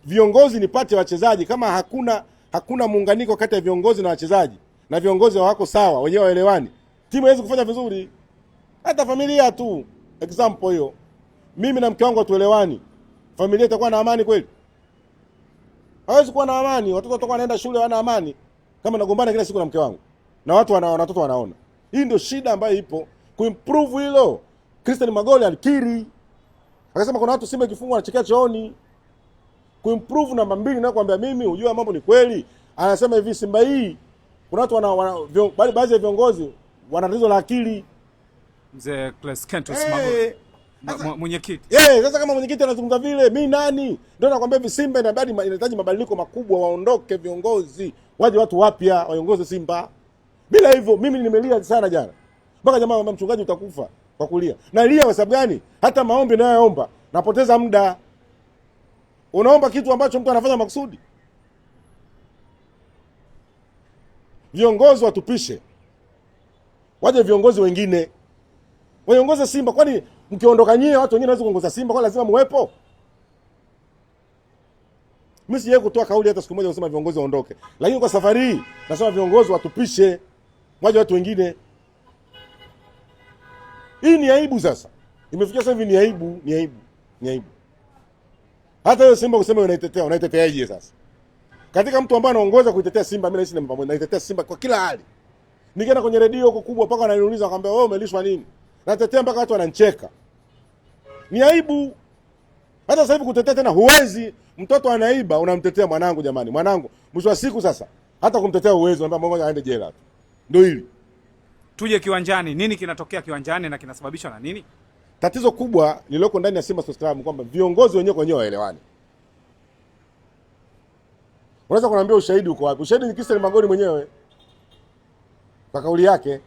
viongozi ni pati ya wachezaji. Kama hakuna muunganiko kati ya viongozi na wachezaji, na viongozi hawako sawa, wenyewe waelewani, timu haiwezi kufanya vizuri. Hata familia tu, example hiyo, mimi na mke wangu hatuelewani, familia itakuwa na amani kweli? Hawezi kuwa na amani. Watoto watakuwa wanaenda shule wana amani kama nagombana kila siku na mke wangu, na watoto wanaona. Hii ndio shida ambayo ipo. Kuimprove hilo, Christian Magoli alikiri, akasema kuna watu Simba ikifungwa wanachekea chooni. Kuimprove namba 2, na kuambia mimi unajua mambo ni kweli. Anasema hivi, Simba hii kuna watu baadhi ya viongozi wana tatizo la akili. Mzee Crescentus Magoli mwenyekiti. Sasa kama mwenyekiti anazungumza vile, mimi nani? Ndio nakwambia hivi, Simba inahitaji mabadiliko makubwa, waondoke viongozi, waje watu wapya waongoze Simba. Bila hivyo mimi nimelia sana jana. Mpaka jamaa anambia mchungaji utakufa kwa kulia. Na lia kwa sababu gani? Hata maombi nayoomba napoteza muda. Unaomba kitu ambacho mtu anafanya makusudi. Viongozi watupishe, waje viongozi wengine waongoze Simba. Kwani mkiondoka nyie watu wengine wanaweza kuongoza Simba? Kwa lazima muwepo? Mimi siye kutoa kauli hata siku moja kusema viongozi waondoke, lakini kwa safari hii nasema viongozi watupishe, waje watu wengine. Hii ni aibu sasa. Imefikia sasa hivi ni aibu. Hata hiyo Simba kusema unaiteteaje sasa? Katika mtu ambaye anaongoza kuitetea Simba, mimi naishi na naitetea Simba kwa kila hali. Nikienda kwenye redio huko kubwa mpaka wananiuliza kwamba wewe umelishwa nini? Natetea mpaka watu wananicheka. Ni aibu. Hata sasa hivi kutetea tena huwezi. Mtoto anaiba unamtetea mwanangu, jamani. Mwanangu mwisho wa siku sasa hata kumtetea uwezo, anambia mmoja aende jela tu. Ndio hili. Tuje kiwanjani. Nini kinatokea kiwanjani na kinasababishwa na nini? Tatizo kubwa lililoko ndani ya Simba Sports Club kwamba viongozi wenyewe kwa wenyewe waelewani. Unaweza kuniambia ushahidi uko wapi? Ushahidi ni Christian Magoli mwenyewe kwa kauli yake,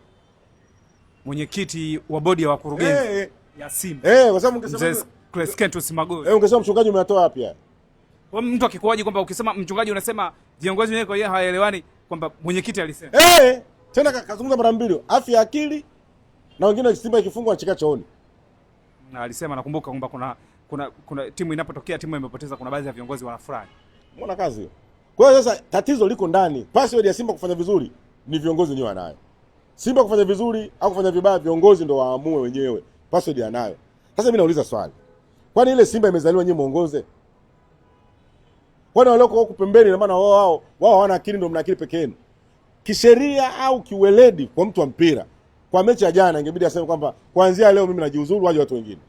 mwenyekiti wa bodi ya wakurugenzi ya Simba. Kwa sababu ungesema Crescentus Magoli. Ungesema mchungaji umetoa wapi haya? Mtu akikuaje kwamba ukisema mchungaji unasema viongozi wenyewe kwa yeye hawaelewani, kwamba mwenyekiti alisema. Tena kazungumza mara mbili, afya ya akili, na wengine Simba ikifungwa anacheka chooni. Na alisema, nakumbuka kwamba kuna timu inapotokea timu imepoteza, kuna baadhi ya viongozi wanafurahi. Mbona kazi hiyo? Kwa hiyo sasa tatizo liko ndani. Password ya Simba kufanya vizuri ni viongozi wenyewe wanayo. Simba kufanya vizuri au kufanya vibaya, viongozi ndio waamue wenyewe. Password yanayo. Sasa mimi nauliza swali. Kwani ile Simba imezaliwa nyinyi muongoze? Kwani wale wako huko pembeni, na maana wao hawana akili, ndio mna akili pekee yenu? Kisheria au kiweledi kwa mtu wa mpira, kwa mechi ya jana ingebidi aseme kwamba kuanzia leo mimi najiuzuru, waje watu wengine.